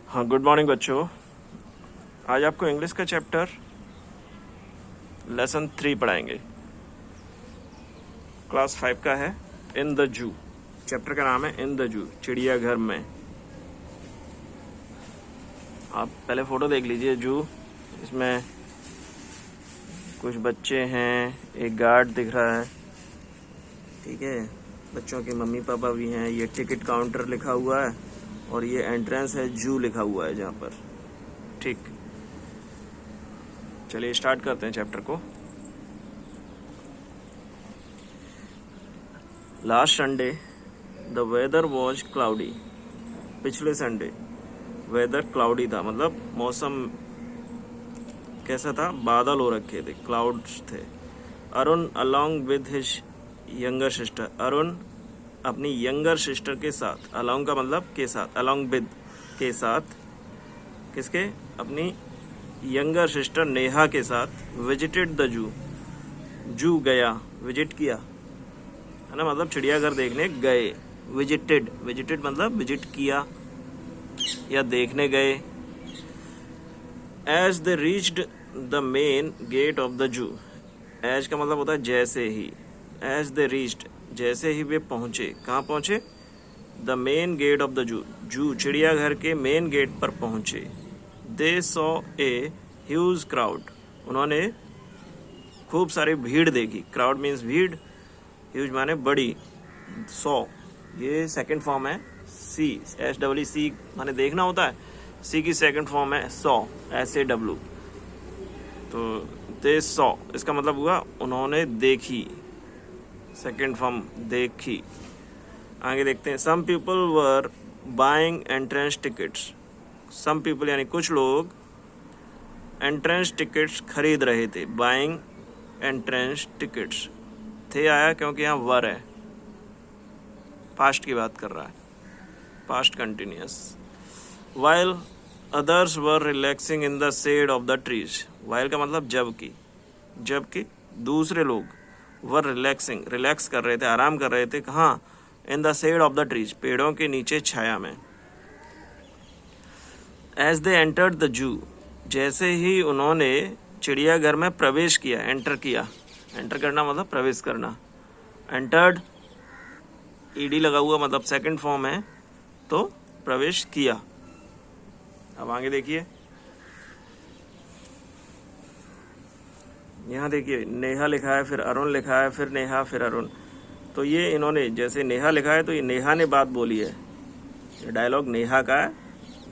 हाँ, good morning बच्चों। आज आपको इंग्लिश का चैप्टर लेसन 3 पढ़ाएंगे। क्लास 5 का है। इन द जू, चैप्टर का नाम है इन द जू, चिड़ियाघर में। आप पहले फोटो देख लीजिए जू। इसमें कुछ बच्चे हैं, एक गार्ड दिख रहा है, ठीक है। बच्चों के मम्मी पापा भी हैं। ये टिकट काउंटर लिखा हुआ है और ये एंट्रेंस है, जू लिखा हुआ है जहाँ पर, ठीक। चलिए स्टार्ट करते हैं चैप्टर को। Last Sunday the weather was cloudy. पिछले संडे वेदर क्लाउडी था, मतलब मौसम कैसा था, बादल हो रखे थे, क्लाउड्स थे। Arun along with his younger sister, Arun अपनी यंगर सिस्टर के साथ, अलोंग का मतलब के साथ, अलोंग विद के साथ, किसके, अपनी यंगर सिस्टर नेहा के साथ विजिटेड द जू, जू गया, विजिट किया है ना, मतलब चिड़ियाघर देखने गए। विजिटेड, विजिटेड मतलब विजिट किया या देखने गए। As they reached the main gate of the zoo, as का मतलब होता है जैसे ही, एज दे रीच्ड जैसे ही वे पहुंचे, कहाँ पहुंचे, the main gate of the zoo, zoo चिड़ियाघर के मेन गेट पर पहुंचे। They saw a huge crowd, उन्होंने खूब सारी भीड़ देखी। क्राउड मीन्स भीड़, ह्यूज माने बड़ी, सॉ ये सेकंड फॉर्म है, सी एस डब्ल्यू सी माने देखना होता है, सी की सेकंड फॉर्म है सॉ, एस ए डब्ल्यू। तो दे सॉ इसका मतलब हुआ उन्होंने देखी, सेकंड फॉर्म देखी। आगे देखते हैं। Some people were buying entrance tickets, some people यानी कुछ लोग एंट्रेंस टिकट्स खरीद रहे थे। बाइंग एंट्रेंस टिकट्स, थे आया क्योंकि यहाँ वर है, पास्ट की बात कर रहा है, past continuous. While others were relaxing in the shade of the trees, while का मतलब जबकि, जबकि दूसरे लोग वर रिलैक्सिंग, रिलैक्स कर रहे थे, आराम कर रहे थे, कहाँ, in the shade of the trees, पेड़ों के नीचे छाया में। As they entered the zoo, जैसे ही उन्होंने चिड़ियाघर में प्रवेश किया, एंटर किया, एंटर करना मतलब प्रवेश करना, एंटर्ड ईडी लगा हुआ मतलब सेकंड फॉर्म है, तो प्रवेश किया। अब आगे देखिए, यहाँ देखिए नेहा लिखा है, फिर अरुण लिखा है, फिर नेहा, फिर अरुण। तो ये इन्होंने जैसे नेहा लिखा है तो ये नेहा ने बात बोली है, ये डायलॉग नेहा का है,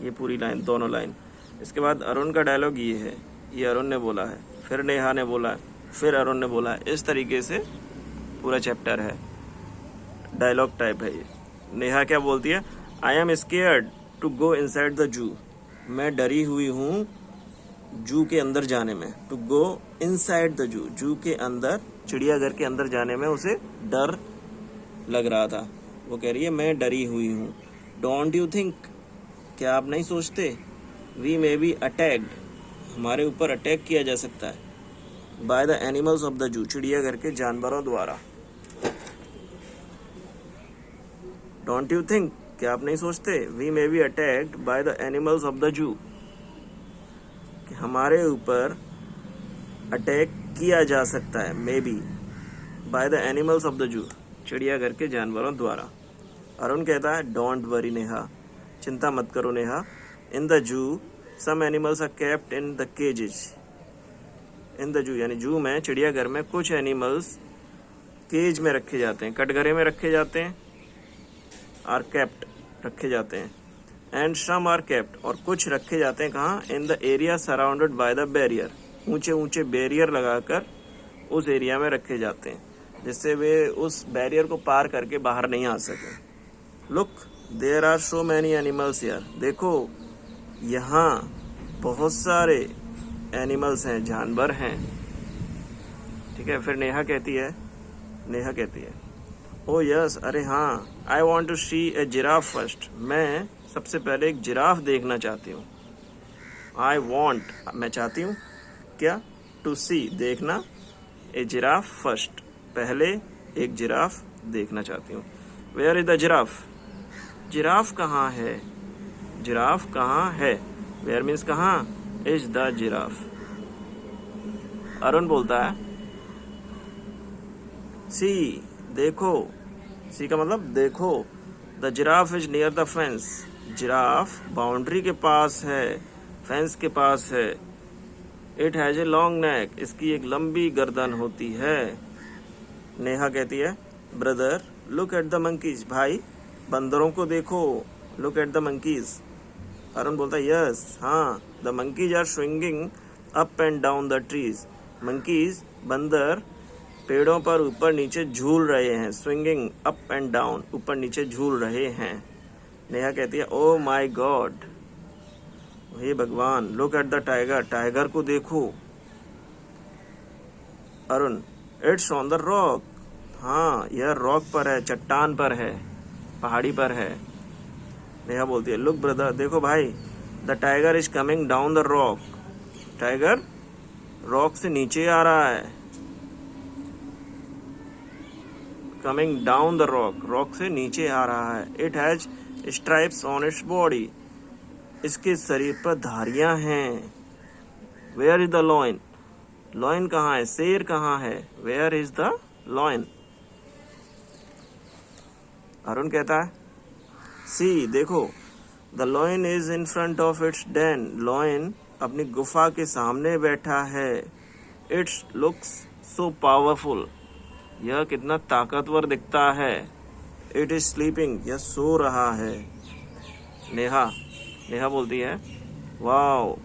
ये पूरी लाइन, दोनों लाइन। इसके बाद अरुण का डायलॉग ये है, ये अरुण ने बोला है, फिर नेहा ने बोला है, फिर अरुण ने बोला है। इस तरीके से पूरा चैप्टर है, डायलॉग टाइप है ये। नेहा क्या बोलती है, I am scared to go inside the zoo, मैं डरी हुई हूँ जू के अंदर जाने में। To go inside the zoo, जू के अंदर, चिड़ियाघर के अंदर जाने में उसे डर लग रहा था। वो कह रही है मैं डरी हुई हूँ। डोंट यू थिंक, क्या आप नहीं सोचते, वी मे बी अटैक्ड, हमारे ऊपर अटैक किया जा सकता है, bye the animals of the zoo, चिड़ियाघर के जानवरों द्वारा। डोंट यू थिंक, क्या आप नहीं सोचते, we may be attacked by the animals of the zoo, कि हमारे ऊपर अटैक किया जा सकता है, may be by the animals of the zoo, चिड़ियाघर के जानवरों द्वारा। अरुण कहता है डोंट वरी नेहा, चिंता मत करो Neha. In the zoo some animals are kept in the cages, in the zoo यानी जू में, चिड़ियाघर में कुछ एनिमल्स केज में रखे जाते हैं, कटघरे में रखे जाते हैं, आर केप्ट रखे जाते हैं, एंड सम आर केप्ट और कुछ रखे जाते हैं कहाँ, in the area surrounded by the barrier, ऊंचे ऊंचे बैरियर लगाकर उस एरिया में रखे जाते हैं, जिससे वे उस बैरियर को पार करके बाहर नहीं आ सके। Look there are so many animals here, देखो यहाँ बहुत सारे एनिमल्स हैं, जानवर हैं, ठीक है। फिर नेहा कहती है, नेहा कहती है ओ यस, अरे हाँ, I want to see a giraffe first, मैं सबसे पहले एक जिराफ देखना चाहती हूँ। आई वॉन्ट, मैं चाहती हूँ, क्या, टू सी देखना, ए जिराफ फर्स्ट, पहले एक जिराफ देखना चाहती हूँ। Where is the giraffe, giraffe कहाँ है, जिराफ कहाँ है? वेयर मीन्स कहाँ? Is the giraffe. अरुण बोलता है सी, देखो, सी का मतलब देखो, the giraffe is near the fence, giraffe boundary के पास है, फेंस के पास है। It has a long neck, इसकी एक लंबी गर्दन होती है। नेहा कहती है brother look at the monkeys, भाई बंदरों को देखो, look at the monkeys. Arun बोलता है यस, हाँ, the monkeys are swinging up and down the trees, monkeys बंदर पेड़ों पर ऊपर नीचे झूल रहे हैं, स्विंगिंग अप एंड डाउन, ऊपर नीचे झूल रहे हैं। नेहा कहती है ओ माय गॉड, हे भगवान, look at the tiger, tiger को देखो। Arun it's on the rock, हाँ यह रॉक पर है, चट्टान पर है, पहाड़ी पर है। नेहा बोलती है लुक ब्रदर, देखो भाई, the tiger is coming down the rock, tiger rock से नीचे आ रहा है। Coming down the rock, rock से नीचे आ रहा है। It has stripes on its body, इसके शरीर पर धारियां हैं। Where is the lion, lion कहाँ है, शेर कहाँ है, where is the lion. Arun कहता है सी, देखो, the lion is in front of its den, lion अपनी गुफा के सामने बैठा है। इट्स लुक्स सो पावरफुल, यह कितना ताकतवर दिखता है। इट इज स्लीपिंग, यह सो रहा है। नेहा बोलती है wow,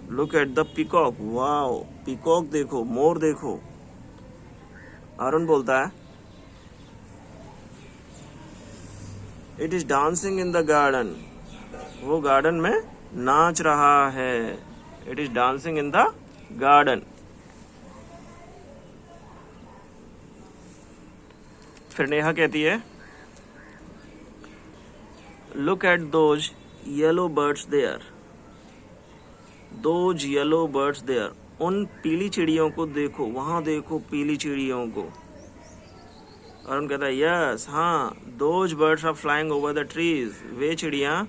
look at the peacock, wow, peacock देखो, मोर देखो। अरुण बोलता है it is dancing in the garden, वो गार्डन में नाच रहा है। It is dancing in the garden. फिर नेहा कहती है look at those yellow birds there, those yellow birds there, उन पीली चिड़ियों को देखो, वहां देखो पीली चिड़ियों को। अरुण कहता है यस, हाँ, those birds are flying over the trees, वे चिड़ियां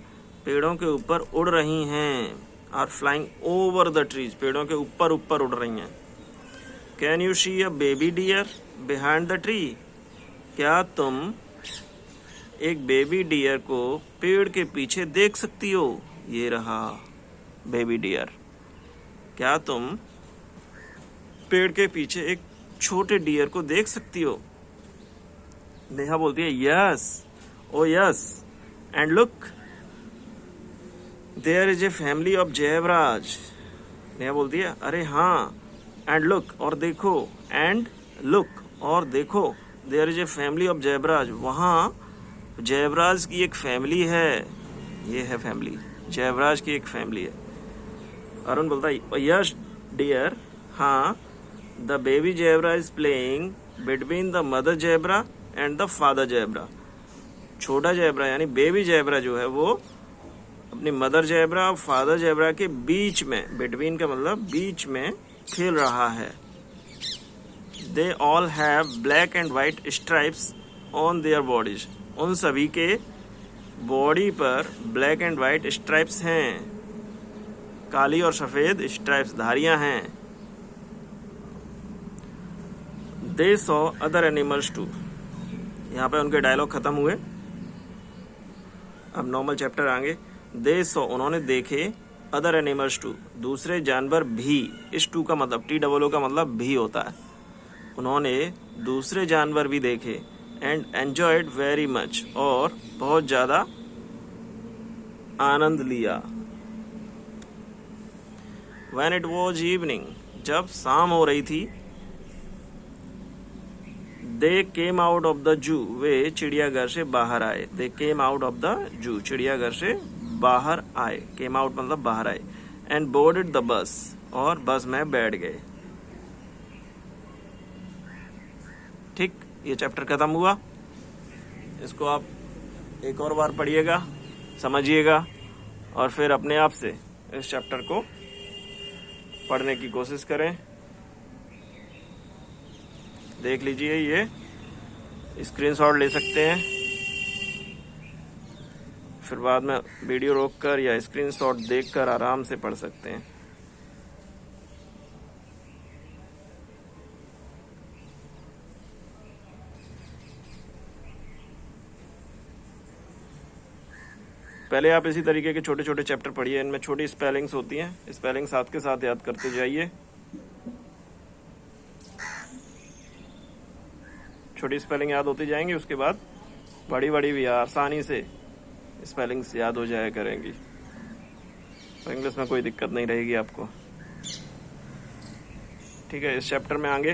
पेड़ों के ऊपर उड़ रही हैं। Are flying over the trees, पेड़ों के ऊपर ऊपर उड़ रही हैं। Can you see a baby deer behind the tree, क्या तुम एक बेबी डियर को पेड़ के पीछे देख सकती हो? ये रहा बेबी डियर। क्या तुम पेड़ के पीछे एक छोटे डियर को देख सकती हो? नेहा बोलती है yes, oh yes, and look there is a family of zebras. Neha बोलती है अरे हाँ, एंड लुक, और देखो, एंड लुक, और देखो, there is a family of zebras, वहाँ जयवराज की एक फैमिली है। ये है फैमिली, जयवराज की एक फैमिली है। अरुण बोलता है यस डियर, हाँ, the baby zebra is playing between the mother zebra and the father zebra. छोटा जयबरा यानी बेबी जयबरा जो है वो अपनी मदर जयबरा और फादर जयबरा के बीच में, बिटवीन का मतलब बीच में, खेल रहा है। They all have black and white stripes on their bodies, उन सभी के बॉडी पर ब्लैक एंड व्हाइट स्ट्राइप्स हैं, काली और सफेद स्ट्राइप्स, धारियां हैं। They saw other animals too, यहाँ पे उनके डायलॉग खत्म हुए, अब नॉर्मल चैप्टर आएंगे। दे सॉ, उन्होंने देखे, अदर एनिमल्स टू, दूसरे जानवर भी, इस टू का मतलब TOO का मतलब भी होता है। उन्होंने दूसरे जानवर भी देखे, एंड एंजॉयड वेरी मच, और बहुत ज्यादा आनंद लिया। When it was evening, जब शाम हो रही थी, they came out of the zoo, वे चिड़ियाघर से बाहर आए। They came out of the zoo, चिड़ियाघर से बाहर आए, came out मतलब बाहर आए, and boarded the bus, और बस में बैठ गए। ठीक, ये चैप्टर खत्म हुआ। इसको आप एक और बार पढ़िएगा, समझिएगा, और फिर अपने आप से इस चैप्टर को पढ़ने की कोशिश करें। देख लीजिए, ये स्क्रीनशॉट ले सकते हैं, फिर बाद में वीडियो रोककर या स्क्रीनशॉट देखकर आराम से पढ़ सकते हैं। पहले आप इसी तरीके के छोटे छोटे चैप्टर पढ़िए, इनमें छोटी स्पेलिंग्स होती हैं, स्पेलिंग साथ के साथ याद करते जाइए। छोटी स्पेलिंग याद होती जाएंगी, उसके बाद बड़ी बड़ी भी आसानी से स्पेलिंग्स याद हो जाया करेंगी, तो इंग्लिश में कोई दिक्कत नहीं रहेगी आपको। ठीक है, इस चैप्टर में आगे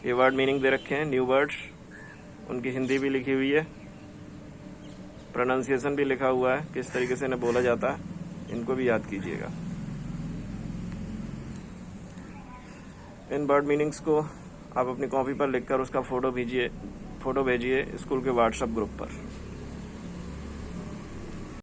ये वर्ड मीनिंग दे रखे हैं, न्यू वर्ड्स, उनकी हिंदी भी लिखी हुई है, प्रोनाउंसिएशन भी लिखा हुआ है, किस तरीके से इन्हें बोला जाता है, इनको भी याद कीजिएगा। इन वर्ड मीनिंग्स को आप अपनी कॉपी पर लिखकर उसका फोटो भेजिए स्कूल के व्हाट्सएप ग्रुप पर।